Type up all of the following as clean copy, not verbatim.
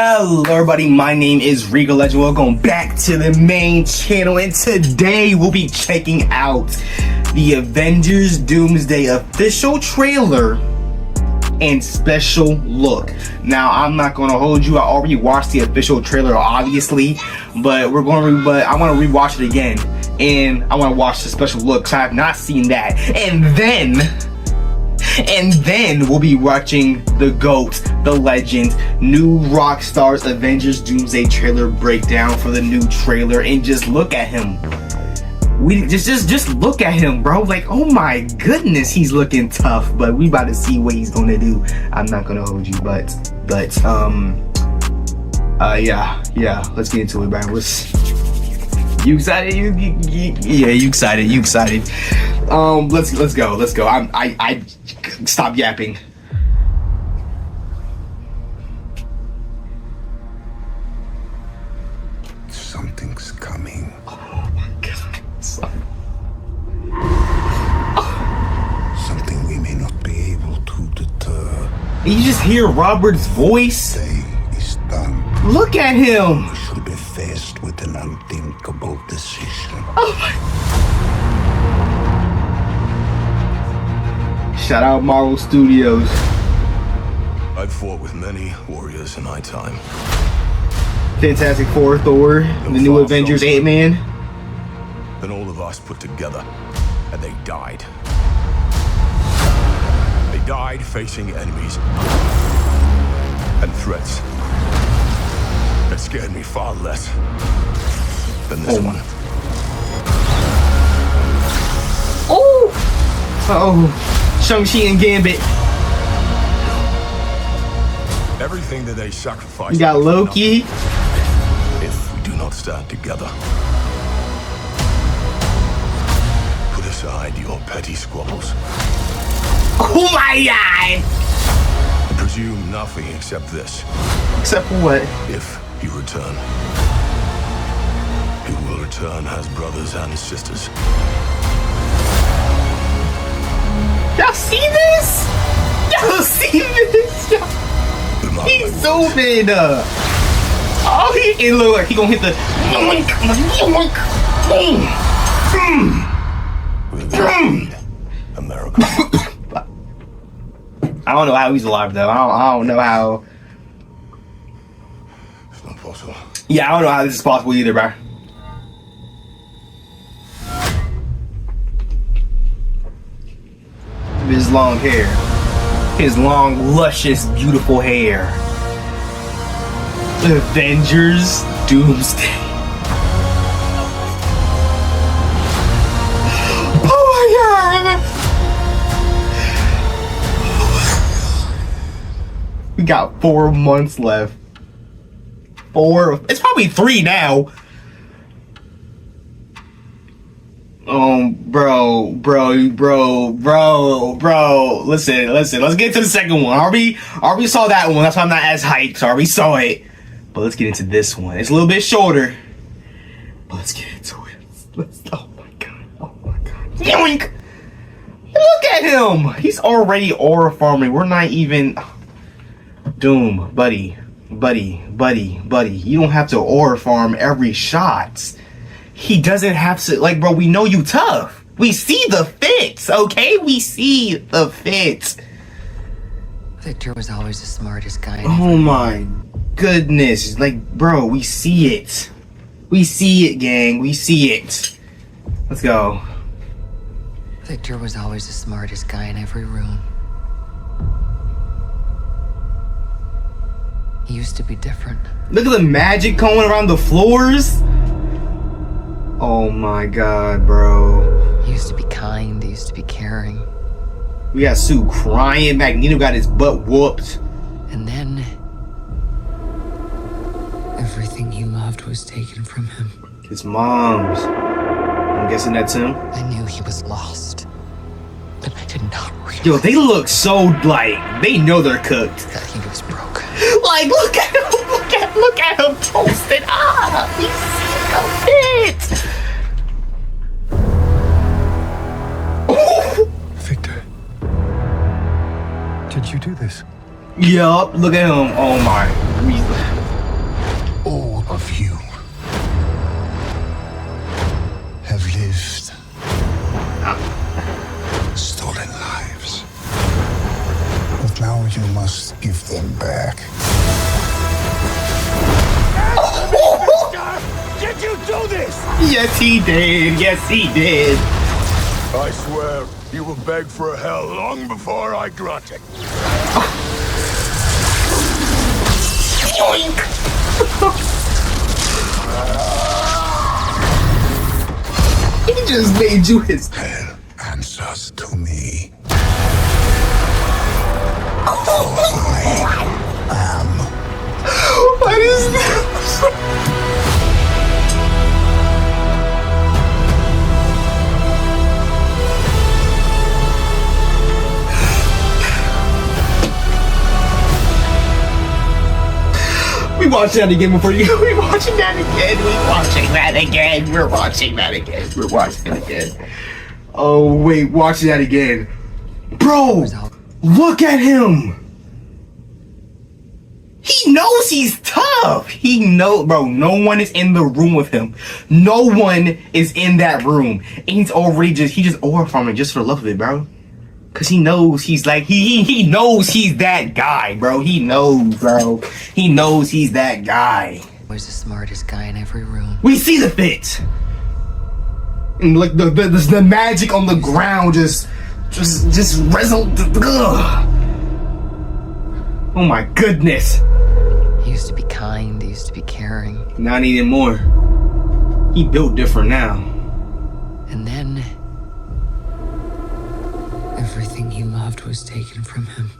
Hello everybody, my name is Regal Legend. Welcome back to the main channel, and today we'll be checking out the Avengers Doomsday official trailer and special look. Now, I'm not gonna hold you, I already watched the official trailer obviously, but I want to rewatch it again, and I want to watch the special look because I have not seen that. And then we'll be watching the GOAT, the legend, new Rockstar's Avengers Doomsday trailer breakdown for the new trailer, and just look at him. We just look at him, bro. Like, oh my goodness, he's looking tough. But we about to see what he's gonna do. I'm not gonna hold you, but yeah. Let's get into it, man. You excited? Yeah, you excited? You excited? Let's go. I stop yapping. Something's coming. Oh my God. Something we may not be able to deter. You just hear Robert's voice. Day is done. Look at him. We shall be faced with an unthinkable decision. Oh my. Shout out Marvel Studios. I've fought with many warriors in my time. Fantastic Four, Thor, the new Avengers, Ant-Man. Then all of us put together, and they died. They died facing enemies and threats that scared me far less than this one. Oh, Shang-Chi and Gambit. Everything that they sacrificed. You got Loki. If we do not stand together. Put aside your petty squabbles. Oh my God! And presume nothing except this. Except for what? If you return, you will return as brothers and sisters. Y'all see this? Y'all see this? He's zooming. Oh, it look like he gonna hit the. America. I don't know how he's alive though. I don't know how. It's not possible. Yeah, I don't know how this is possible either, bro. His long hair. His long, luscious, beautiful hair. Avengers Doomsday. Oh my God! We got 4 months left. 4. It's probably 3 now. Bro. Listen. Let's get to the second one. Already saw that one. That's why I'm not as hyped. So I already saw it. But let's get into this one. It's a little bit shorter. But let's get into it. Oh my God. Yoink! Look at him. He's already aura farming. We're not even. Doom, buddy. You don't have to aura farm every shot. He doesn't have to, like, bro, we know you tough. We see the fits, okay? We see the fits. Victor was always the smartest guy. Oh my goodness. Like, bro, we see it. We see it, gang. We see it. Let's go. Victor was always the smartest guy in every room. He used to be different. Look at the magic going around the floors. Oh my God, bro. He used to be kind. He used to be caring. We got Sue crying. Magneto got his butt whooped. And then everything he loved was taken from him. His mom's. I'm guessing that's him. I knew he was lost, but I did not realize. Yo, they look so, like, they know they're cooked. That he was broken. Like, look at him. Look at him toasted up. He's so fit. Victor, did you do this? Yup, look at him. Oh my. Yes, he did. Yes, he did. I swear, you will beg for hell long before I grant it. Yoink. He just made you his. Hell answers to me. What is this? We watching that again before you. We watching that again. We watching that again. We're watching that again. We're watching it again. Oh wait, watching that again, bro. Look at him. He knows he's tough. He know, bro. No one is in the room with him. No one is in that room, and he's already he just aura farming just for the love of it, bro. Cause he knows he's like he knows he's that guy, bro. He knows, bro. He knows he's that guy. Always the smartest guy in every room. We see the fit, and like the magic on the ground just resonant. Oh my goodness. He used to be kind. He used to be caring. Not anymore. He built different now. And then everything he loved was taken from him.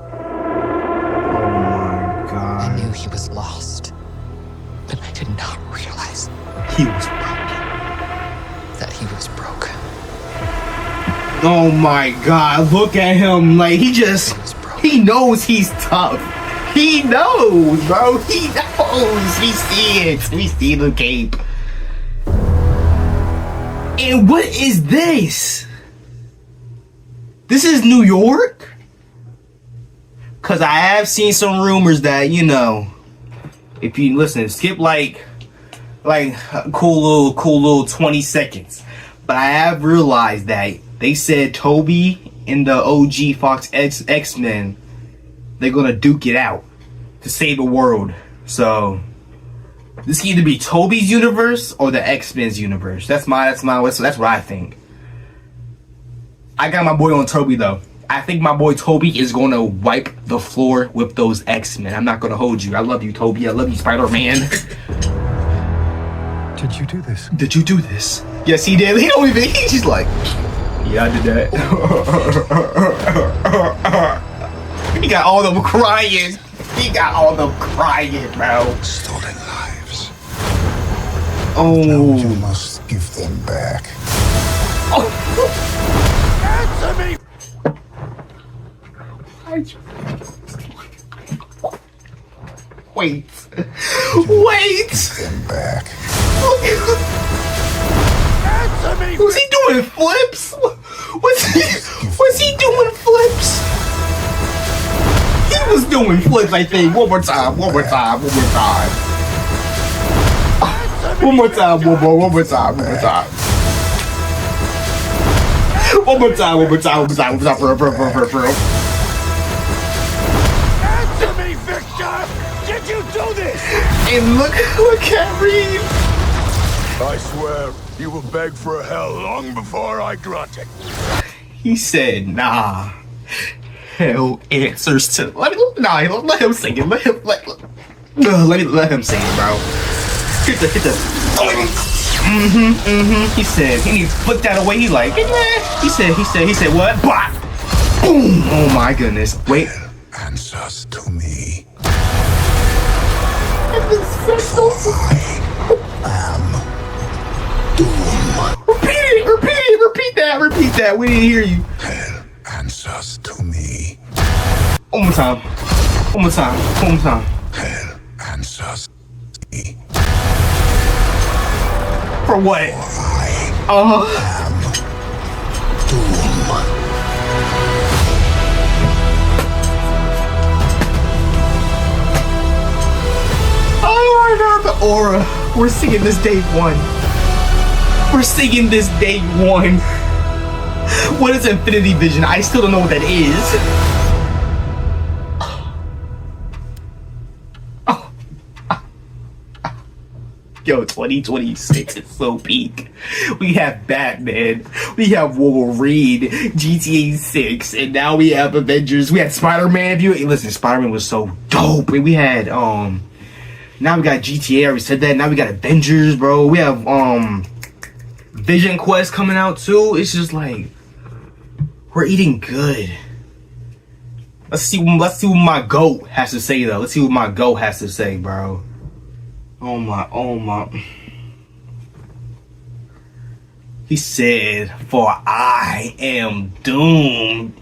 Oh my I god. knew he was lost, but I did not realize He was broken. that he was broken. Oh my god, look at him. Like he knows he's tough. He knows, bro. He knows. We see it. We see the cape. And what is this? This is New York? Cause I have seen some rumors that, you know, if you listen, skip like a cool little 20 seconds. But I have realized that they said Toby and the OG Fox X-Men, they're gonna duke it out to save the world. So this can either be Toby's universe or the X-Men's universe. That's what I think. I got my boy on Toby though. I think my boy Toby is gonna wipe the floor with those X-Men. I'm not gonna hold you. I love you, Toby. I love you, Spider-Man. Did you do this? Did you do this? Yes, he did. He don't even. He's just like, yeah, I did that. He got all them crying. He got all them crying, bro. Stolen lives. Oh. You must give them back. Answer me! Wait. Wait. Give them back. Answer me! Was he doing flips? Was he doing flips? He was doing flips, I think. One more time. One more time. One more time. One more time. One more time. One more time. One more time. One more time. One more time. One more time. For real. Answer me, Victor! Did you do this? And look at Reed. I swear, you will beg for hell long before I grant it. He said, nah. Hell answers to. Let him sing it. Let him sing it, bro. Hit the. He said, he flipped that away. He like, he said, what? Bah! Boom! Oh my goodness. Wait. Answers to me. Repeat that. We didn't hear you. Hell answers to me. One more time. Hell answers to me. For what? Oh my god, the aura. We're singing this day one. What is Infinity Vision? I still don't know what that is. Yo, 2026 is so peak. We have Batman, we have Wolverine, GTA 6, and now we have Avengers. We had Spider-Man. If you listen, Spider-Man was so dope. And we had now we got GTA. I already said that. Now we got Avengers, bro. We have Vision Quest coming out too. It's just like we're eating good. Let's see what my GOAT has to say though. Let's see what my GOAT has to say, bro. Oh my. He said, "For I am doomed."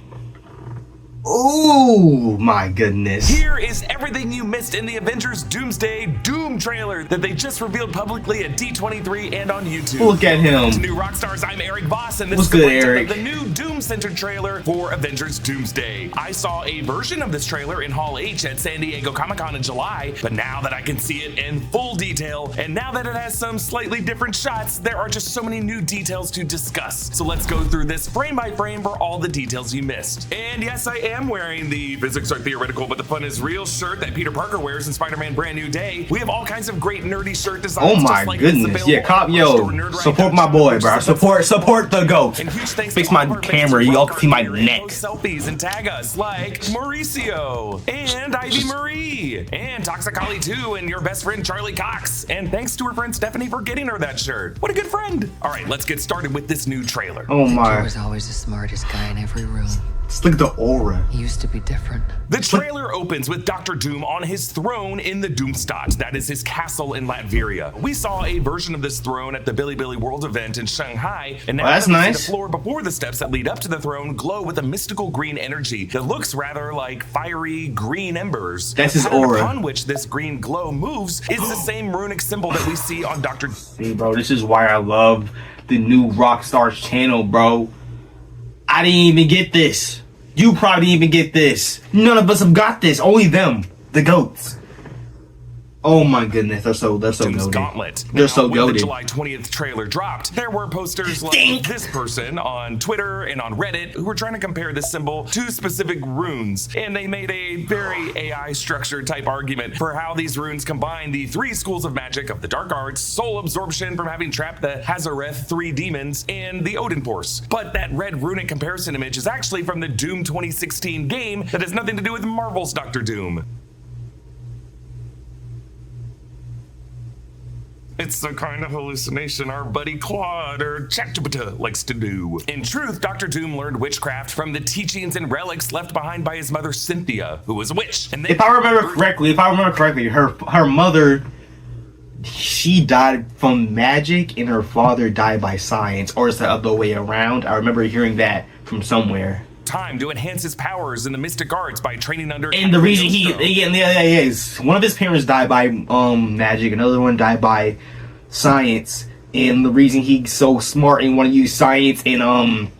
Oh my goodness. Here is everything you missed in the Avengers Doomsday Doom trailer that they just revealed publicly at D23 and on YouTube. Look at him. To New Rockstars, I'm Eric Voss, and this What's is the good, breakdown Eric? of the new Doom-centered trailer for Avengers Doomsday. I saw a version of this trailer in Hall H at San Diego Comic-Con in July, but now that I can see it in full detail, and now that it has some slightly different shots, there are just so many new details to discuss. So let's go through this frame by frame for all the details you missed. And yes, I am wearing the physics are theoretical but the fun is real shirt that Peter Parker wears in Spider-Man Brand New Day. We have all kinds of great nerdy shirt designs. Oh my just like goodness. this Yeah, cop, yo, support my boy, bro. Support the GOAT. And huge thanks Fix to all my of our camera. fans who You all rock can see my our gear and neck. post selfies and tag us like Mauricio and Ivy Marie and Toxicali 2 and your best friend Charlie Cox. And thanks to her friend Stephanie for getting her that shirt. What a good friend. All right, let's get started with this new trailer. Oh Victor my. was always the smartest guy in every room. Just look at the aura. He used to be different. The trailer opens with Dr. Doom on his throne in the Doomstadt. That is his castle in Latveria. We saw a version of this throne at the Billy Billy World event in Shanghai, and now that's we see nice. the floor before the steps that lead up to the throne glow with a mystical green energy that looks rather like fiery green embers. That's The his pattern aura. upon which this green glow moves is the same runic symbol that we see on Dr. See, bro, this is why I love the new Rockstars channel, bro. I didn't even get this. You probably didn't even get this. None of us have got this. Only them, the GOATs. Oh my goodness, they're so Doom's goated. Gauntlet. They're Now, so when the goated. July 20th trailer dropped, there were posters like Stink. this person on Twitter and on Reddit who were trying to compare this symbol to specific runes, and they made a very AI structured type argument for how these runes combine the three schools of magic of the dark arts, soul absorption from having trapped the Hazareth three demons, and the Odin Force. But that red runic comparison image is actually from the Doom 2016 game that has nothing to do with Marvel's Doctor Doom. It's the kind of hallucination our buddy Claude or ChatGPT likes to do. In truth, Dr. Doom learned witchcraft from the teachings and relics left behind by his mother Cynthia, who was a witch. And If I remember correctly, her mother, she died from magic and her father died by science, or it's the other way around. I remember hearing that from somewhere. time to enhance his powers in the mystic arts by training under. And the reason Cagliostro. is one of his parents died by magic, another one died by science, and the reason he's so smart and want to use science and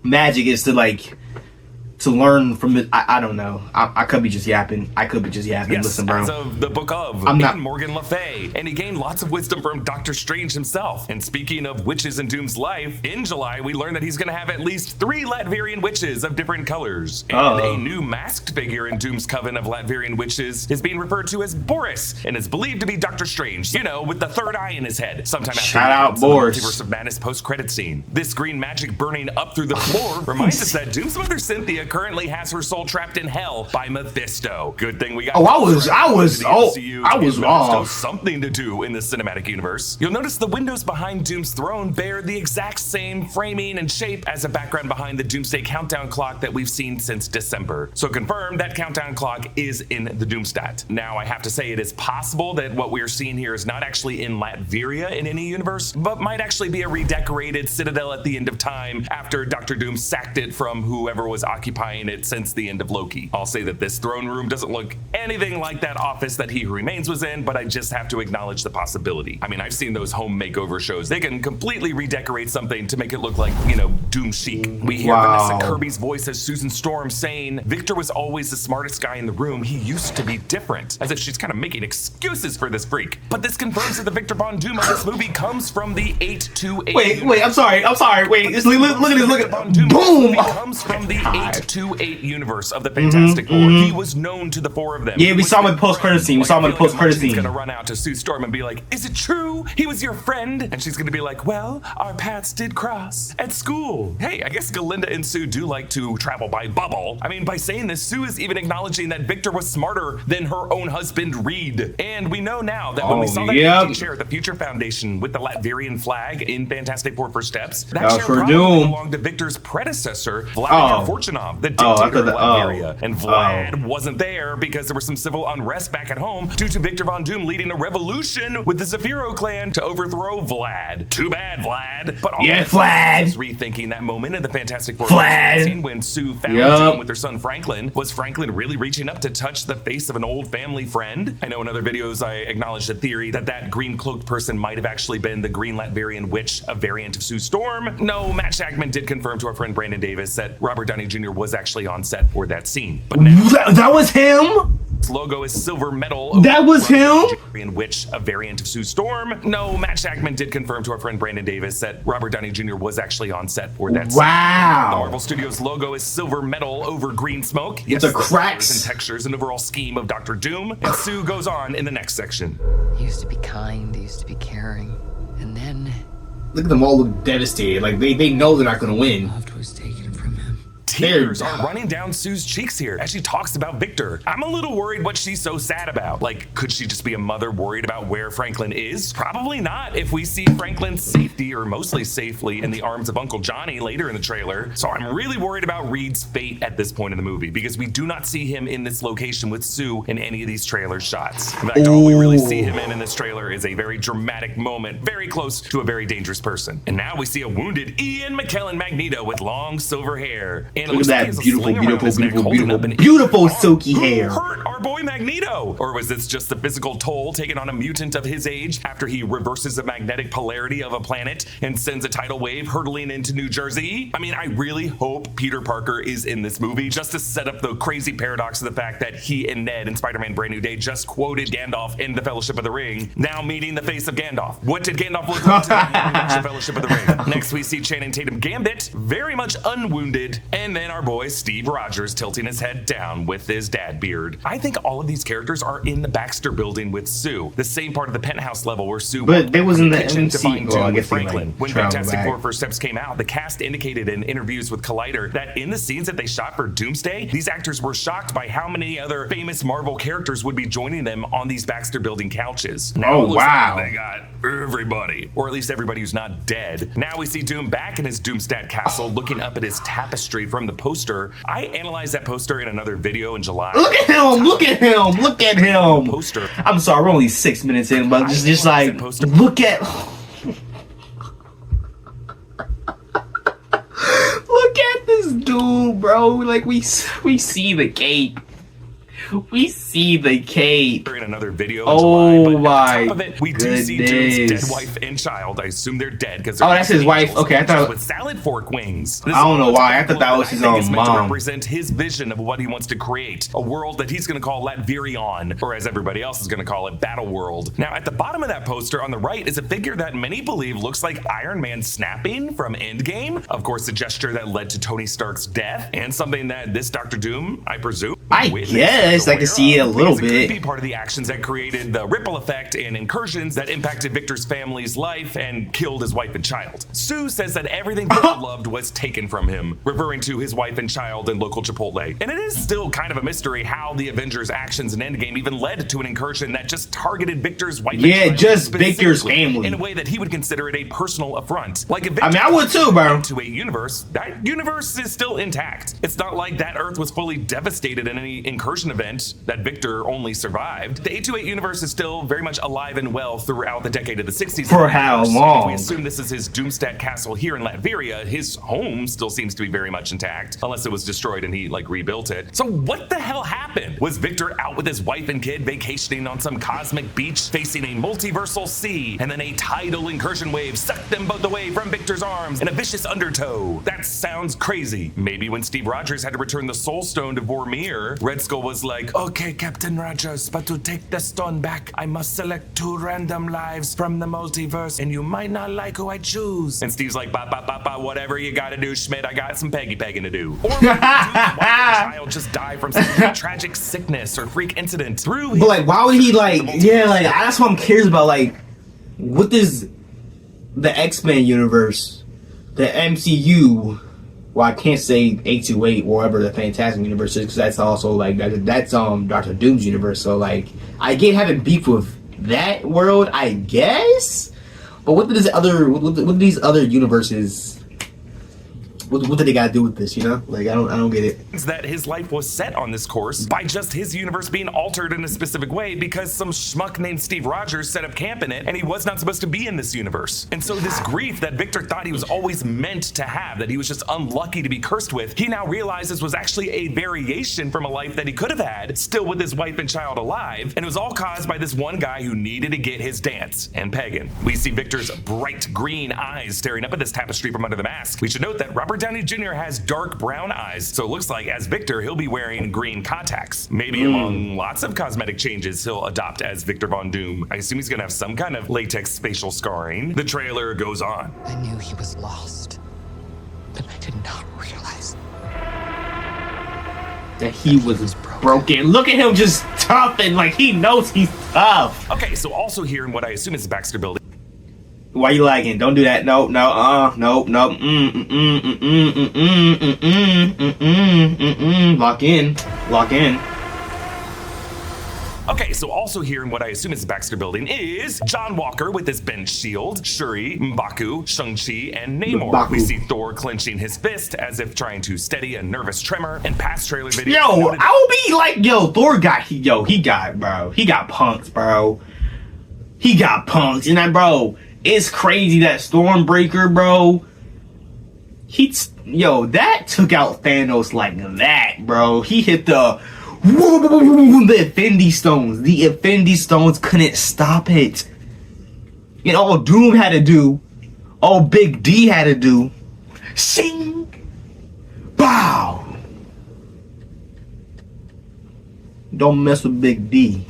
magic is to learn from it. I don't know. I could be just yapping. Yes, Listen, bro. as of the book of I'm not- Morgan Le Fay, and he gained lots of wisdom from Doctor Strange himself. And speaking of witches in Doom's life, in July we learned that he's going to have at least 3 Latvian witches of different colors. And Uh-oh. a new masked figure in Doom's coven of Latvian witches is being referred to as Boris, and is believed to be Doctor Strange, you know, with the third eye in his head. Sometime after Shout the out events of the Boris. Multiverse of Madness post-credit scene. This green magic burning up through the floor reminds us that Doom's mother Cynthia currently has her soul trapped in hell by Mephisto. Good thing we got. I was Mephisto off. something to do in the cinematic universe. You'll notice the windows behind Doom's throne bear the exact same framing and shape as a background behind the Doomsday countdown clock that we've seen since December. So confirmed that countdown clock is in the Doomstat. Now I have to say it is possible that what we're seeing here is not actually in Latveria in any universe, but might actually be a redecorated citadel at the end of time after Dr. Doom sacked it from whoever was occupying it since the end of Loki. I'll say that this throne room doesn't look anything like that office that He Who Remains was in, but I just have to acknowledge the possibility. I mean, I've seen those home makeover shows. They can completely redecorate something to make it look like, you know, Doom chic. We hear Wow. Vanessa Kirby's voice as Susan Storm saying, Victor was always the smartest guy in the room. He used to be different. As if she's kind of making excuses for this freak. But this confirms that the Victor Von Doom of this movie comes from the 828. Wait, I'm sorry. Wait, look at this. Look Von at Doom of this boom. movie comes from the God. 828 universe of the Fantastic Four. He was known to the four of them. Yeah, we saw him in the post-credit scene. We saw him in the post-credit He's scene. gonna run out to Sue Storm and be like, "Is it true? He was your friend?" And she's gonna be like, "Well, our paths did cross at school." Hey, I guess Galinda and Sue do like to travel by bubble. I mean, by saying this, Sue is even acknowledging that Victor was smarter than her own husband, Reed. And we know now that when we saw that empty chair at the Future Foundation with the Latvian flag in Fantastic Four First Steps, that chair for probably Doom. belonged to Victor's predecessor, Vladimir Fortunov, the dictator of Latveria. And Vlad wasn't there because there was some civil unrest back at home due to Victor Von Doom leading a revolution with the Zafiro clan to overthrow Vlad. Too bad, Vlad. But all Vlad is rethinking that moment in the Fantastic Four scene when Sue found Doom with her son Franklin. Was Franklin really reaching up to touch the face of an old family friend? I know in other videos I acknowledged the theory that that green cloaked person might have actually been the Green Latvian Witch, a variant of Sue Storm. No, Matt Shakman did confirm to our friend Brandon Davis that Robert Downey Jr. was actually on set for that scene. But now that was him? its logo is silver metal. That was him? In which a variant of Sue Storm. No, Matt Shakman did confirm to our friend Brandon Davis that Robert Downey Jr. was actually on set for that scene. The Marvel Studios logo is silver metal over green smoke. It's a cracks and textures and overall scheme of Dr. Doom. And Sue goes on in the next section. He used to be kind, he used to be caring. And then look at them all look devastated. Like they know they're not gonna win. love was taken from him. Tears are running down Sue's cheeks here as she talks about Victor. I'm a little worried what she's so sad about. Like, could she just be a mother worried about where Franklin is? Probably not if we see Franklin's safety, or mostly safely, in the arms of Uncle Johnny later in the trailer. So I'm really worried about Reed's fate at this point in the movie because we do not see him in this location with Sue in any of these trailer shots. In fact, all we really see him in this trailer is a very dramatic moment, very close to a very dangerous person. And now we see a wounded Ian McKellen Magneto with long silver hair. And look at that beautiful silky hair. Who hurt our boy Magneto? Or was this just the physical toll taken on a mutant of his age after he reverses the magnetic polarity of a planet and sends a tidal wave hurtling into New Jersey? I mean, I really hope Peter Parker is in this movie just to set up the crazy paradox of the fact that he and Ned in Spider-Man Brand New Day just quoted Gandalf in The Fellowship of the Ring, now meeting the face of Gandalf. What did Gandalf look like to the Fellowship of the Ring? Next, we see Channing Tatum Gambit, very much unwounded, and then our boy Steve Rogers tilting his head down with his dad beard. I think all of these characters are in the Baxter building with Sue, the same part of the penthouse level where Sue they was in the kitchen to find MC. Doom with Franklin. When Fantastic Four First Steps came out, the cast indicated in interviews with Collider that in the scenes that they shot for Doomsday, these actors were shocked by how many other famous Marvel characters would be joining them on these Baxter building couches. Now it looks like they got everybody, or at least everybody who's not dead. Now we see Doom back in his Doomstat castle looking up at his tapestry from the poster. I analyzed that poster in another video in July. Look at him! Look at him! Look at him! Poster. I'm sorry, we're only 6 minutes in, but just like look at look at this dude, bro. Like we see the cape. We see the cape. In another video in July, but my on top of it, we do see Doom's dead wife and child. I assume they're dead because that's his wife. Okay, I thought with salad fork wings. I don't know why. I thought that was his own mom. To represent his vision of what he wants to create, a world that he's going to call Latverion, or as everybody else is going to call it, Battle World. Now, at the bottom of that poster on the right is a figure that many believe looks like Iron Man snapping from Endgame. Of course, the gesture that led to Tony Stark's death, and something that this Dr. Doom, I presume, I guess I can see it a little bit. It could be part of the actions that created the ripple effect and incursions that impacted Victor's family's life and killed his wife and child. Sue says that everything Victor loved was taken from him, referring to his wife and child and local Chipotle. And it is still kind of a mystery how the Avengers' actions in Endgame even led to an incursion that just targeted Victor's wife and child. Just Victor's family. In a way that he would consider it a personal affront. Like if Victor I would too, bro. To a universe, that universe is still intact. It's not like that Earth was fully devastated in any incursion event that Victor only survived. The 828 universe is still very much alive and well throughout the decade of the 60s. For how long? If we assume this is his Doomstat castle here in Latveria, his home still seems to be very much intact, unless it was destroyed and he rebuilt it. So what the hell happened? Was Victor out with his wife and kid vacationing on some cosmic beach facing a multiversal sea, and then a tidal incursion wave sucked them both away from Victor's arms in a vicious undertow? That sounds crazy. Maybe when Steve Rogers had to return the Soul Stone to Vormir, trailer, Red Skull was like, "Okay, Captain Rogers, but to take the stone back, I must select 2 random lives from the multiverse, and you might not like who I choose." And Steve's like, whatever you gotta do, Schmidt, I got some pegging to do. Or maybe Doom's child just die from some tragic sickness or freak incident through his... But like, why would he like? Yeah, like that's what I'm curious about. Like, what does the X-Men universe, the MCU? Well, I can't say 828 or whatever the Fantastic Universe is, because that's also like that's Doctor Doom's universe. So like, I get having beef with that world, I guess. But what do these other universes? What do they gotta do with this? You know, like I don't get it. That his life was set on this course by just his universe being altered in a specific way because some schmuck named Steve Rogers set up camp in it, and he was not supposed to be in this universe. And so this grief that Victor thought he was always meant to have, that he was just unlucky to be cursed with, he now realizes was actually a variation from a life that he could have had, still with his wife and child alive, and it was all caused by this one guy who needed to get his dance and pagan. We see Victor's bright green eyes staring up at this tapestry from under the mask. We should note that Robert Downey Jr. has dark brown eyes, so it looks like as Victor, he'll be wearing green contacts. Maybe among lots of cosmetic changes he'll adopt as Victor Von Doom. I assume he's gonna have some kind of latex facial scarring. The trailer goes on. I knew he was lost, but I did not realize That he was broken. Look at him, just tough, and like he knows he's tough. Okay, so also here in what I assume is the Baxter Building. Why you lagging? Don't do that. No. Lock in. Okay, so also here in what I assume is the Baxter Building is John Walker with his bench shield, Shuri, M'Baku, Shang-Chi, and Namor. M'Baku. We see Thor clenching his fist as if trying to steady a nervous tremor, and past trailer videos. Yo, I would be like, Thor got, he got punked, bro. He got punked, and that, bro, it's crazy that Stormbreaker, bro. That took out Thanos like that, bro. He hit the Infinity Stones. The Infinity Stones couldn't stop it. And all Doom had to do, all Big D had to do, sing, bow. Don't mess with Big D.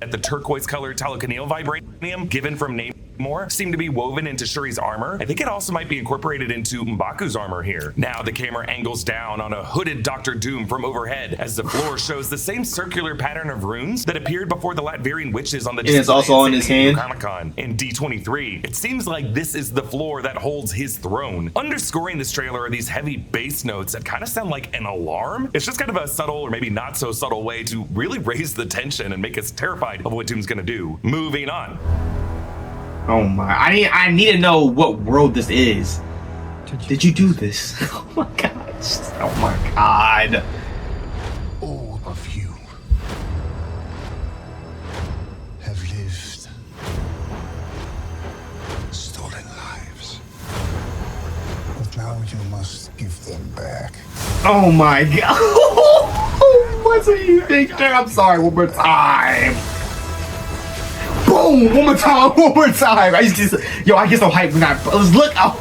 At the turquoise colored telekineal vibranium given from Namor seemed to be woven into Shuri's armor. I think it also might be incorporated into M'Baku's armor here. Now the camera angles down on a hooded Doctor Doom from overhead as the floor shows the same circular pattern of runes that appeared before the Latvian witches on the And it's also on his hand. Comic-Con in D23. It seems like this is the floor that holds his throne. Underscoring this trailer are these heavy bass notes that kind of sound like an alarm. It's just kind of a subtle or maybe not so subtle way to really raise the tension and make us terrified of what Doom's gonna do. Moving on. Oh my! I need to know what world this is. Did you do this? Oh my gosh! Oh my god! All of you have lived stolen lives. But now you must give them back. Oh my god! What's it you think, Jack? I'm sorry. One more time. Boom! One more time. I get so hyped when let's look out.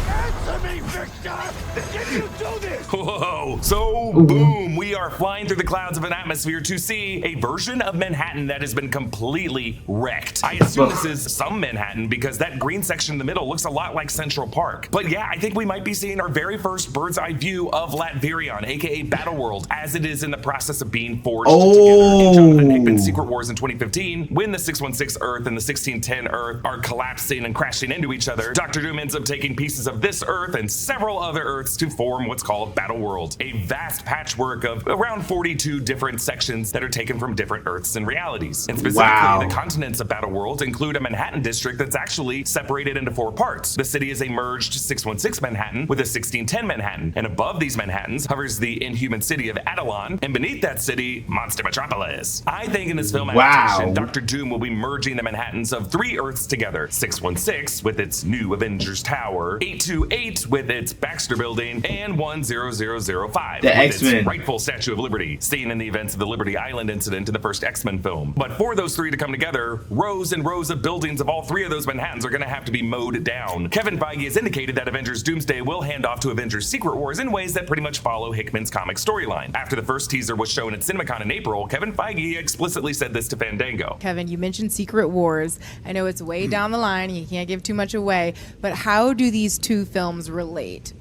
Answer me, Victor! Did you do this? Whoa! So, boom, we are flying through the clouds of an atmosphere to see a version of Manhattan that has been completely wrecked. I assume this is some Manhattan because that green section in the middle looks a lot like Central Park. But yeah, I think we might be seeing our very first bird's eye view of Latverion, aka Battleworld, as it is in the process of being forged together in Jonathan Hickman's Secret Wars in 2015. When the 616 Earth and the 1610 Earth are collapsing and crashing into each other, Doctor Doom ends up taking pieces of this Earth and several other Earths to form what's called Battleworld, a vast patchwork of around 42 different sections that are taken from different Earths and realities. And specifically, the continents of Battleworld include a Manhattan district that's actually separated into 4 parts. The city is a merged 616 Manhattan with a 1610 Manhattan, and above these Manhattans hovers the inhuman city of Adelon, and beneath that city, Monster Metropolis. I think in this film adaptation, Doctor Doom will be merging the Manhattans of 3 Earths together: 616 with its new Avengers Tower, 828 with its Baxter Building, and 10005 5 The with X-Men. its rightful Statue of Liberty, seen in the events of the Liberty Island incident in the first X-Men film. But for those three to come together, rows and rows of buildings of all three of those Manhattans are going to have to be mowed down. Kevin Feige has indicated that Avengers Doomsday will hand off to Avengers Secret Wars in ways that pretty much follow Hickman's comic storyline. After the first teaser was shown at CinemaCon in April, Kevin Feige explicitly said this to Fandango. Kevin, you mentioned Secret Wars. I know it's way down the line, you can't give too much away, but how do these two films relate?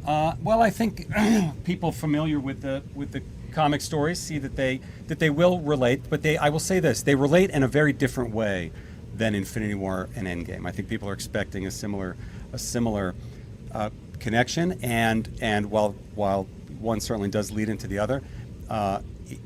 Well, I think people familiar with the comic stories see that they will relate, but I will say this: they relate in a very different way than Infinity War and Endgame. I think people are expecting a similar connection, and while one certainly does lead into the other,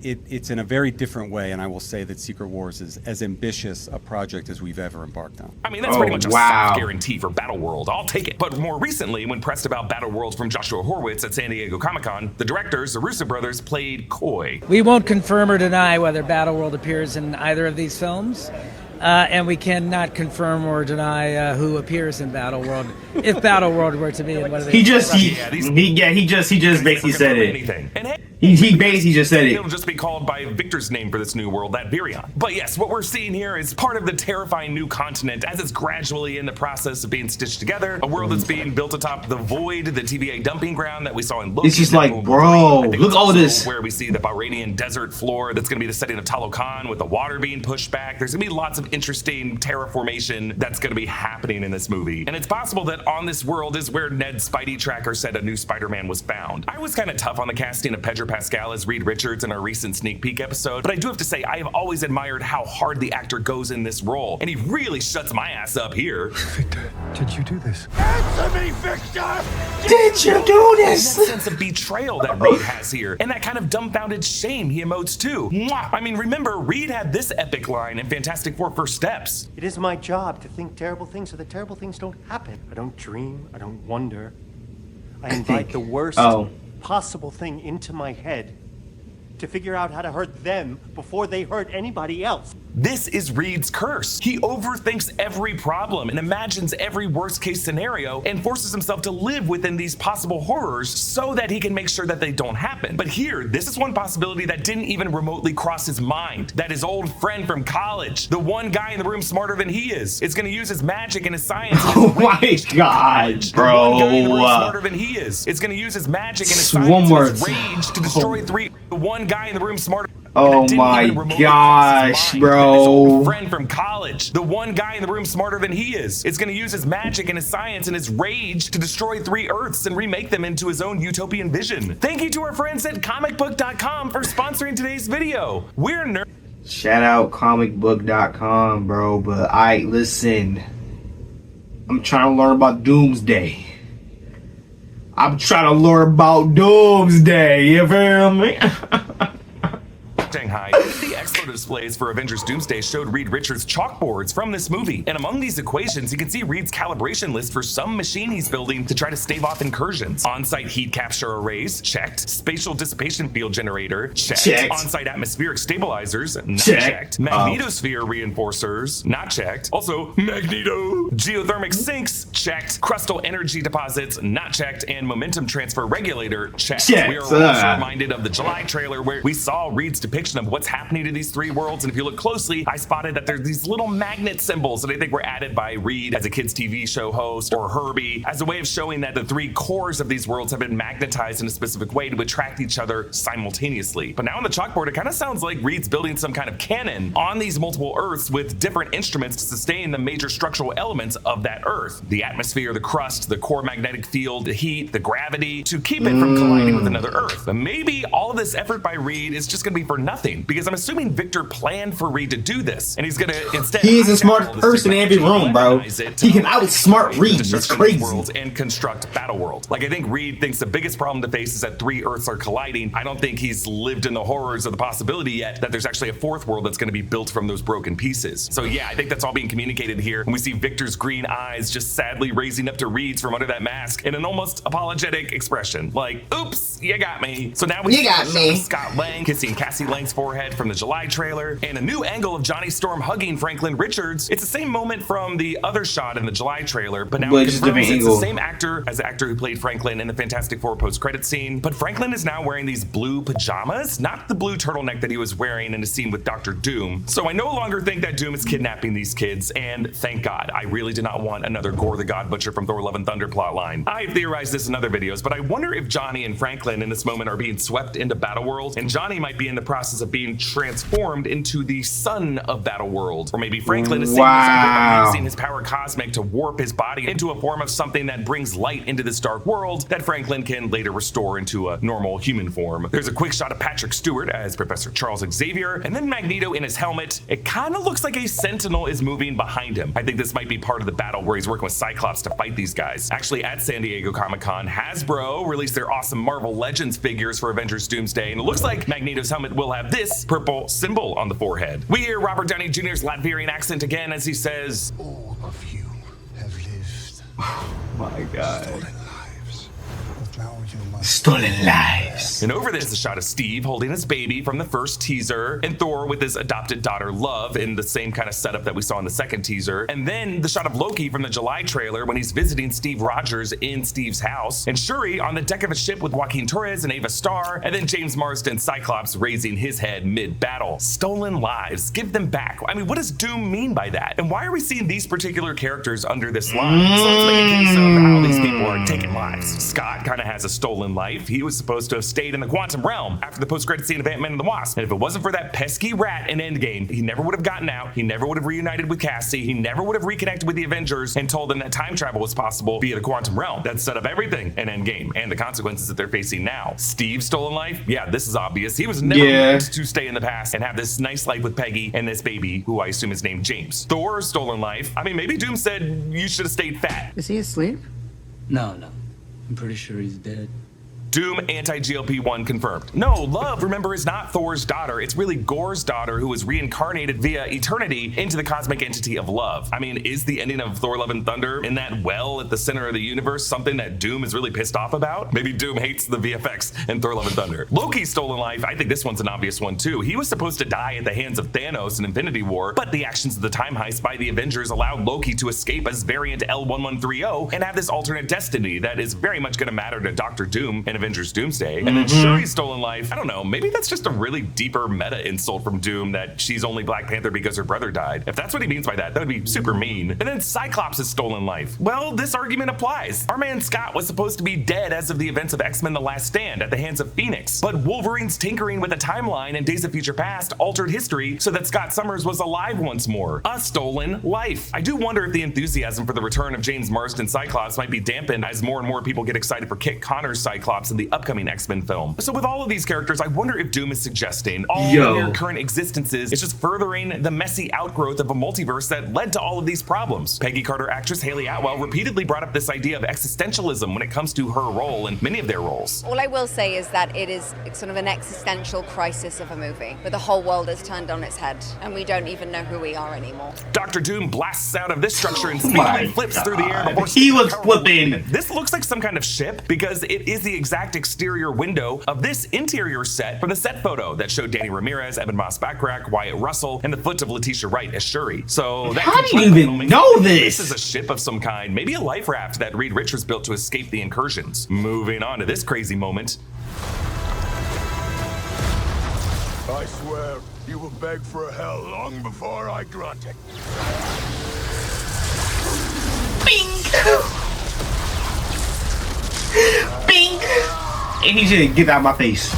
it's in a very different way. And I will say that Secret Wars is as ambitious a project as we've ever embarked on. I mean, that's pretty much a soft guarantee for Battleworld. I'll take it. But more recently, when pressed about Battleworld from Joshua Horowitz at San Diego Comic-Con, the directors, the Russo brothers, played coy. We won't confirm or deny whether Battleworld appears in either of these films. And we cannot confirm or deny who appears in Battleworld, if Battleworld were to be in one of these. He just basically said it. Anything. And hey, He basically just said it. It'll just be called by Victor's name for this new world, that Virion. But yes, what we're seeing here is part of the terrifying new continent as it's gradually in the process of being stitched together. A world that's being built atop the Void, the TVA dumping ground that we saw in Loki. It's just like, bro, look at all this. Where we see the Bahrainian desert floor that's going to be the setting of Talokan with the water being pushed back. There's going to be lots of interesting terraformation that's going to be happening in this movie. And it's possible that on this world is where Ned's Spidey tracker said a new Spider-Man was found. I was kind of tough on the casting of Pedro Pascal as Reed Richards in our recent sneak peek episode, but I do have to say I have always admired how hard the actor goes in this role, and he really shuts my ass up here. Victor, did you do this? Answer me, Victor! Did you do this? That sense of betrayal that Reed has here, and that kind of dumbfounded shame he emotes too. Mwah! I mean, remember, Reed had this epic line in Fantastic Four First Steps. It is my job to think terrible things so that terrible things don't happen. I don't dream, I don't wonder. I invite the worst possible thing into my head to figure out how to hurt them before they hurt anybody else. This is Reed's curse. He overthinks every problem and imagines every worst case scenario and forces himself to live within these possible horrors so that he can make sure that they don't happen. But here, this is one possibility that didn't even remotely cross his mind. That his old friend from college, the one guy in the room smarter than he is going to use his magic and his science. Oh my god, bro. The one guy in the room smarter than he is going to use his magic and his science and his rage to destroy three. The one guy in the room smarter. Oh my gosh, bro. His old friend from college, the one guy in the room smarter than he is going to use his magic and his science and his rage to destroy 3 Earths and remake them into his own utopian vision. Thank you to our friends at comicbook.com for sponsoring today's video. We're nerds. Shout out comicbook.com, bro. But listen, I'm trying to learn about Doomsday. You feel me? Shanghai. The expo displays for Avengers Doomsday showed Reed Richards chalkboards from this movie. And among these equations, you can see Reed's calibration list for some machine he's building to try to stave off incursions. On-site heat capture arrays, checked. Spatial dissipation field generator, checked. On-site atmospheric stabilizers, not checked. Magnetosphere reinforcers, not checked. Also, Magneto. Geothermic sinks, checked. Crustal energy deposits, not checked. And momentum transfer regulator, checked. We are also reminded of the July trailer where we saw Reed's depiction of what's happening to these 3 worlds, and if you look closely, I spotted that there's these little magnet symbols that I think were added by Reed as a kids TV show host, or Herbie, as a way of showing that the 3 cores of these worlds have been magnetized in a specific way to attract each other simultaneously. But now on the chalkboard, it kind of sounds like Reed's building some kind of cannon on these multiple Earths with different instruments to sustain the major structural elements of that Earth. The atmosphere, the crust, the core magnetic field, the heat, the gravity, to keep it from colliding with another Earth. But maybe all of this effort by Reed is just going to be for nothing, because I'm assuming Victor planned for Reed to do this, and he's gonna instead. He's a smart person in every room, bro. He can outsmart Reed. It's crazy. And construct Battleworld. Like, I think Reed thinks the biggest problem to face is that 3 Earths are colliding. I don't think he's lived in the horrors of the possibility yet that there's actually a 4th world that's going to be built from those broken pieces. So yeah, I think that's all being communicated here. And we see Victor's green eyes just sadly raising up to Reed's from under that mask in an almost apologetic expression, like, "Oops, you got me." So now we see Scott Lang kissing Cassie Lang's forehead from the July trailer, and a new angle of Johnny Storm hugging Franklin Richards. It's the same moment from the other shot in the July trailer, but now But it it's a confirms different it's angle. the same actor as the actor who played Franklin in the Fantastic Four post-credit scene. But Franklin is now wearing these blue pajamas, not the blue turtleneck that he was wearing in a scene with Dr. Doom. So I no longer think that Doom is kidnapping these kids, and thank God. I really did not want another Gore the God Butcher from Thor Love and Thunder plotline. I've theorized this in other videos, but I wonder if Johnny and Franklin in this moment are being swept into Battleworld, and Johnny might be in the process of being transformed into the son of Battleworld. Or maybe Franklin is using his power cosmic to warp his body into a form of something that brings light into this dark world that Franklin can later restore into a normal human form. There's a quick shot of Patrick Stewart as Professor Charles Xavier, and then Magneto in his helmet. It kind of looks like a Sentinel is moving behind him. I think this might be part of the battle where he's working with Cyclops to fight these guys. Actually, at San Diego Comic-Con, Hasbro released their awesome Marvel Legends figures for Avengers Doomsday, and it looks like Magneto's helmet will have this purple symbol on the forehead. We hear Robert Downey Jr.'s Latvian accent again as he says, All of you have lived My God. stolen lives. But now you must Stolen lives. and over this is a shot of Steve holding his baby from the first teaser, and Thor with his adopted daughter Love in the same kind of setup that we saw in the second teaser, and then the shot of Loki from the July trailer when he's visiting Steve Rogers in Steve's house, and Shuri on the deck of a ship with Joaquin Torres and Ava Starr, and then James Marsden Cyclops raising his head mid-battle. Stolen lives, give them back. I mean, what does Doom mean by that? And why are we seeing these particular characters under this line? So let's make a case of how these people are taking lives. Scott kind of has a stolen life. He was supposed to have stayed in the quantum realm after the post-credit scene of Ant-Man and the Wasp. And if it wasn't for that pesky rat in Endgame, he never would have gotten out. He never would have reunited with Cassie. He never would have reconnected with the Avengers and told them that time travel was possible via the quantum realm. That set up everything in Endgame and the consequences that they're facing now. Steve's stolen life? Yeah, this is obvious. He was never meant to stay in the past and have this nice life with Peggy and this baby, who I assume is named James. Thor's stolen life? I mean, maybe Doom said you should have stayed fat. Is he asleep? No. I'm pretty sure he's dead. Doom anti-GLP-1 confirmed. No, Love, remember, is not Thor's daughter. It's really Gore's daughter who was reincarnated via eternity into the cosmic entity of Love. I mean, is the ending of Thor Love and Thunder in that well at the center of the universe something that Doom is really pissed off about? Maybe Doom hates the VFX in Thor Love and Thunder. Loki's stolen life, I think this one's an obvious one too. He was supposed to die at the hands of Thanos in Infinity War, but the actions of the time heist by the Avengers allowed Loki to escape as variant L1130 and have this alternate destiny that is very much going to matter to Dr. Doom in Avengers Doomsday. And then Shuri's stolen life, I don't know, maybe that's just a really deeper meta insult from Doom that she's only Black Panther because her brother died. If that's what he means by that, that would be super mean. And then Cyclops' stolen life. Well, this argument applies. Our man Scott was supposed to be dead as of the events of X-Men The Last Stand at the hands of Phoenix. But Wolverine's tinkering with a timeline in Days of Future Past altered history so that Scott Summers was alive once more. A stolen life. I do wonder if the enthusiasm for the return of James Marsden Cyclops might be dampened as more and more people get excited for Kit Connor's Cyclops in the upcoming X-Men film. So with all of these characters, I wonder if Doom is suggesting all of their current existences is just furthering the messy outgrowth of a multiverse that led to all of these problems. Peggy Carter actress Haley Atwell repeatedly brought up this idea of existentialism when it comes to her role and many of their roles. All I will say is that it is sort of an existential crisis of a movie, where the whole world is turned on its head, and we don't even know who we are anymore. Dr. Doom blasts out of this structure and speedily flips through the air before he was flipping. This looks like some kind of ship because it is the exact exterior window of this interior set from the set photo that showed Danny Ramirez, Evan Moss-Backrack, Wyatt Russell, and the foot of Letitia Wright as Shuri. So that how do you even know this? This is a ship of some kind, maybe a life raft that Reed Richards built to escape the incursions. Moving on to this crazy moment. I swear, you will beg for hell long before I grant it. Bing! And he said, get out of my face.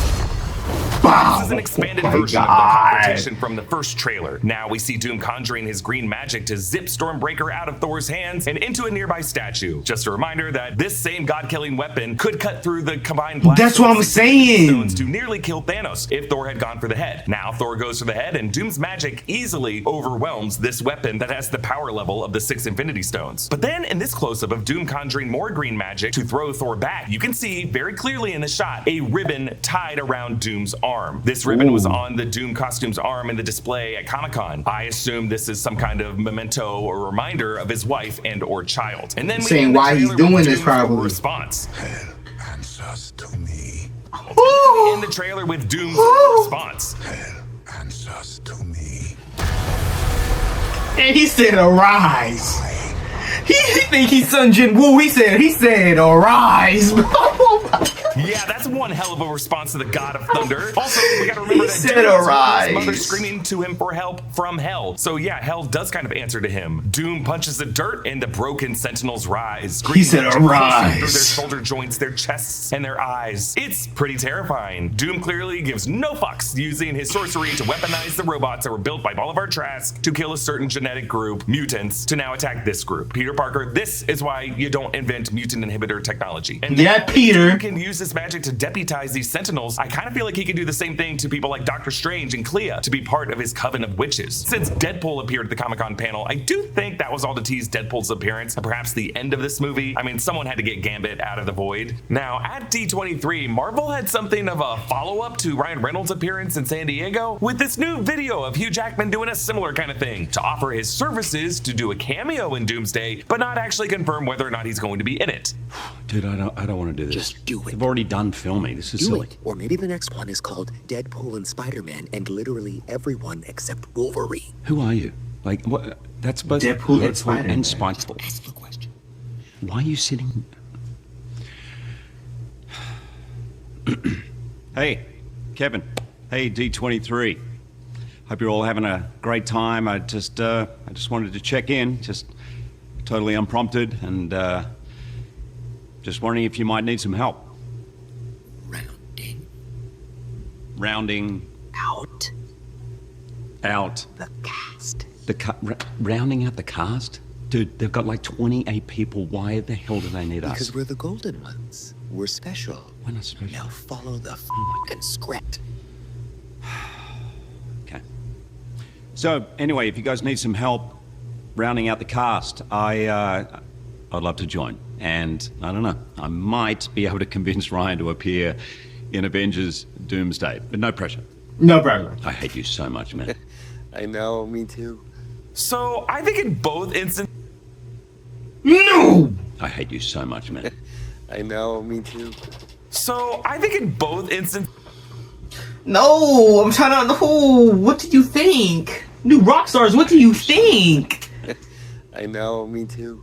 This is an expanded version of the confrontation from the first trailer. Now we see Doom conjuring his green magic to zip Stormbreaker out of Thor's hands and into a nearby statue. Just a reminder that this same god-killing weapon could cut through the combined blast. That's what I'm saying. Stones to nearly kill Thanos if Thor had gone for the head. Now Thor goes for the head, and Doom's magic easily overwhelms this weapon that has the power level of the 6 Infinity Stones. But then in this close-up of Doom conjuring more green magic to throw Thor back, you can see very clearly in the shot a ribbon tied around Doom's arm. This ribbon was on the Doom costume's arm in the display at Comic-Con. I assume this is some kind of memento or reminder of his wife and or child. And then saying why he's doing this probably. Response. Hell answers to me. In the trailer with Doom's response. Hell answers to me. And he said, arise. He think he's Sun Jin Woo. He said, arise. Yeah, that's one hell of a response to the God of Thunder. Also, we gotta remember He that said Doom heard arise. his mother screaming to him for help from hell. So yeah, hell does kind of answer to him. Doom punches the dirt and the broken sentinels rise. He said Green punches arise. through their shoulder joints, their chests, and their eyes. It's pretty terrifying. Doom clearly gives no fucks, using his sorcery to weaponize the robots that were built by Bolivar Trask to kill a certain genetic group, mutants, to now attack this group. Peter Parker, this is why you don't invent mutant inhibitor technology. And Yeah, Peter. Doom can use this magic to deputize these sentinels. I kind of feel like he could do the same thing to people like Doctor Strange and Clea to be part of his coven of witches. Since Deadpool appeared at the Comic-Con panel, I do think that was all to tease Deadpool's appearance and perhaps the end of this movie. I mean, someone had to get Gambit out of the void. Now, at D23, Marvel had something of a follow-up to Ryan Reynolds' appearance in San Diego with this new video of Hugh Jackman doing a similar kind of thing to offer his services to do a cameo in Doomsday, but not actually confirm whether or not he's going to be in it. Dude, I don't want to do this. Just do it. They've already done filming. This is Do silly. it. Or maybe the next one is called Deadpool and Spider-Man and literally everyone except Wolverine. Who are you? Like, what? That's both Deadpool and Spider-Man. and Spiteful. Ask the question. Why are you sitting? Hey, Kevin. Hey, D23. Hope you're all having a great time. I just wanted to check in, just totally unprompted, and just wondering if you might need some help. Rounding out the cast. Rounding out the cast? Dude, they've got like 28 people. Why the hell do they need us? Because we're the golden ones. We're special. We're not special. Now follow the and script. Okay. So anyway, if you guys need some help rounding out the cast, I'd love to join. And I don't know, I might be able to convince Ryan to appear in Avengers Doomsday, but no pressure. No pressure. I hate you so much, man. I know, me too. So I think in both instances, No! I hate you so much, man. I know, me too. So I think in both instances, No, I'm trying to know. What did you think? New rock stars, what do you think? I know, me too.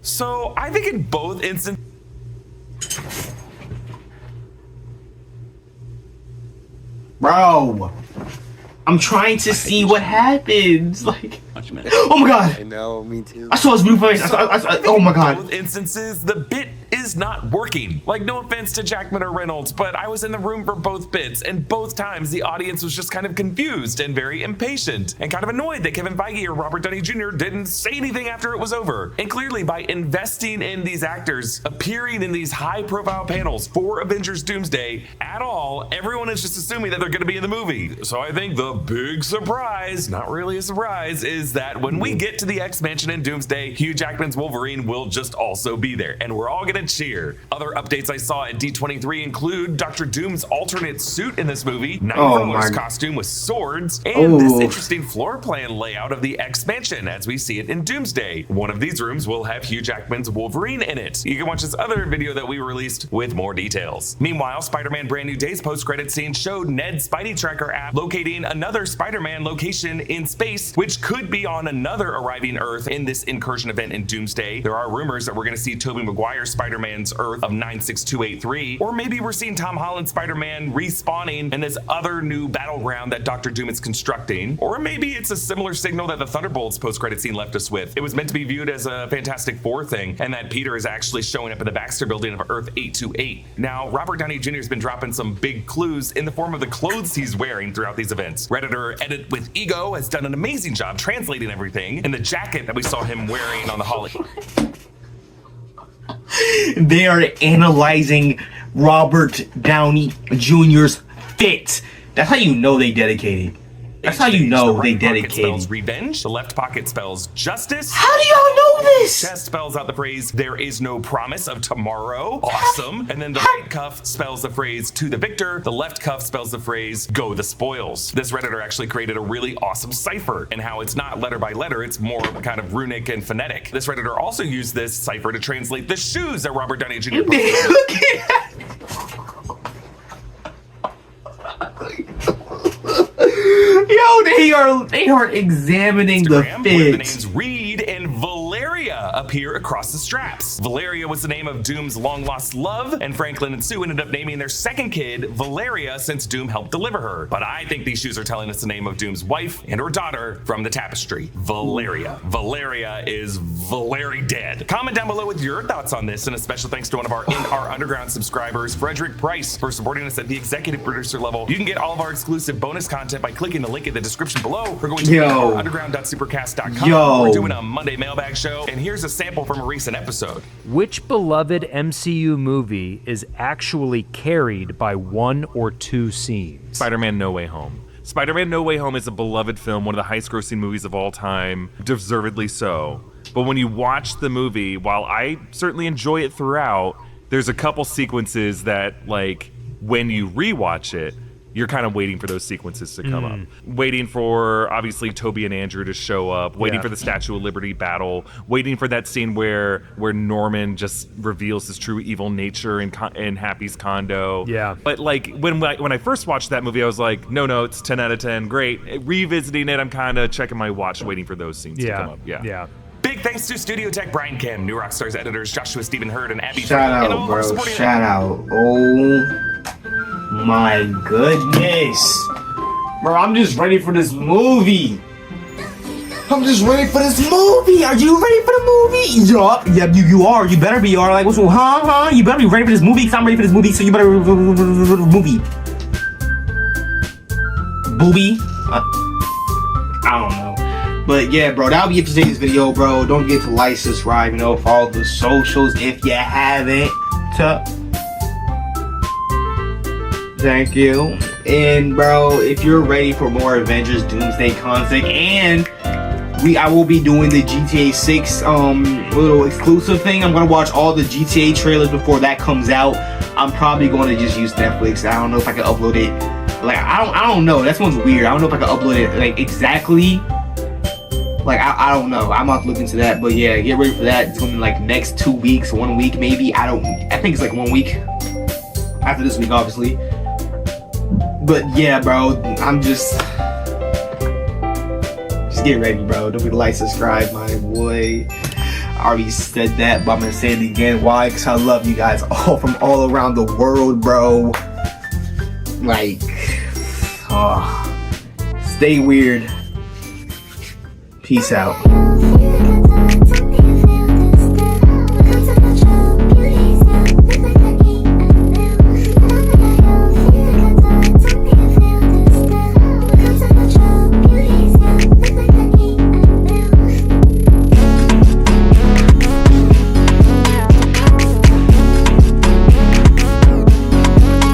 So I think in both instances, Bro, I'm trying to see what happens. Like, Much, man. oh my god, I know, me too. I saw his blue face. Oh my in god. both instances, the bit is not working. Like, no offense to Jackman or Reynolds, but I was in the room for both bits, and both times the audience was just kind of confused and very impatient, and kind of annoyed that Kevin Feige or Robert Downey Jr. didn't say anything after it was over. And clearly, by investing in these actors appearing in these high-profile panels for Avengers Doomsday at all, everyone is just assuming that they're going to be in the movie. So I think the big surprise, not really a surprise, is that when we get to the X-Mansion in Doomsday, Hugh Jackman's Wolverine will just also be there, and we're all gonna cheer. Other updates I saw at D23 include Dr. Doom's alternate suit in this movie, Nightcrawler's costume with swords, and this interesting floor plan layout of the X-Mansion as we see it in Doomsday. One of these rooms will have Hugh Jackman's Wolverine in it. You can watch this other video that we released with more details. Meanwhile, Spider-Man Brand New Day's post-credit scene showed Ned's Spidey Tracker app locating another Spider-Man location in space, which could be on another arriving Earth in this incursion event in Doomsday. There are rumors that we're going to see Tobey Maguire's Spider-Man's Earth of 96283, or maybe we're seeing Tom Holland's Spider-Man respawning in this other new battleground that Dr. Doom is constructing, or maybe it's a similar signal that the Thunderbolts post-credit scene left us with. It was meant to be viewed as a Fantastic Four thing, and that Peter is actually showing up in the Baxter building of Earth 828. Now, Robert Downey Jr. has been dropping some big clues in the form of the clothes he's wearing throughout these events. Redditor Edit with Ego has done an amazing job translating everything, and the jacket that we saw him wearing on the Holly. They are analyzing Robert Downey Jr.'s fit. That's how you know they dedicated. That's how you know they dedicated. Spells revenge. The left pocket spells justice. How do y'all know this? Chest spells out the phrase "there is no promise of tomorrow." Awesome. And then the right cuff spells the phrase "to the victor." The left cuff spells the phrase "go the spoils." This Redditor actually created a really awesome cipher, and how it's not letter by letter, it's more kind of runic and phonetic. This Redditor also used this cipher to translate the shoes that Robert Downey Jr. put on. Look at that. Yo, they are examining the Instagram, where the fits. names Reed and Valeria appear across the straps. Valeria was the name of Doom's long-lost love, and Franklin and Sue ended up naming their second kid Valeria since Doom helped deliver her. But I think these shoes are telling us the name of Doom's wife and her daughter from the tapestry, Valeria. Valeria is Valeri dead. Comment down below with your thoughts on this, and a special thanks to one of our In Our Underground subscribers, Frederick Price, for supporting us at the executive producer level. You can get all of our exclusive bonus content by clicking the link in the description below, or going to underground.supercast.com. We're doing a Monday mailbag show, and here's a sample from a recent episode. Which beloved MCU movie is actually carried by one or two scenes? Spider-Man No Way Home. Spider-Man No Way Home is a beloved film, one of the highest grossing movies of all time, deservedly so. But when you watch the movie, while I certainly enjoy it throughout, there's a couple sequences that, like, when you rewatch it, you're kind of waiting for those sequences to come up. Waiting for, obviously, Toby and Andrew to show up, waiting for the Statue of Liberty battle, waiting for that scene where Norman just reveals his true evil nature in Happy's condo. Yeah. But, like, when I first watched that movie, I was like, no, it's 10 out of 10, great. Revisiting it, I'm kind of checking my watch, waiting for those scenes to come up. Yeah. Big thanks to Studio Tech Brian Kim, New Rockstars editors Joshua Stephen Hurd, and Abby Shout Frank, and all out, of our bro. supporting Shout out. Oh my goodness. Bro, I'm just ready for this movie. I'm just ready for this movie. Are you ready for the movie? Yup. Yep, you are. You better be. You are like, what's huh? You better be ready for this movie because I'm ready for this movie, so you better movie. Booby? I don't know. But yeah, bro, that'll be it for today's video, bro. Don't forget to like, subscribe, follow the socials if you haven't. Thank you. And bro, if you're ready for more Avengers Doomsday content, and I will be doing the GTA 6 little exclusive thing. I'm gonna watch all the GTA trailers before that comes out. I'm probably going to just use Netflix. I don't know if I can upload it. Like I don't know. That one's weird. I don't know if I can upload it like exactly. Like I don't know. I'm not looking into that. But yeah, get ready for that. It's gonna be like next 2 weeks, 1 week maybe. I think it's like 1 week after this week, obviously. But yeah, bro, I'm just get ready, bro. Don't forget to like, subscribe, my boy. I already said that, but I'm gonna say it again. Why? Because I love you guys all from all around the world, bro. Like, stay weird. Peace out.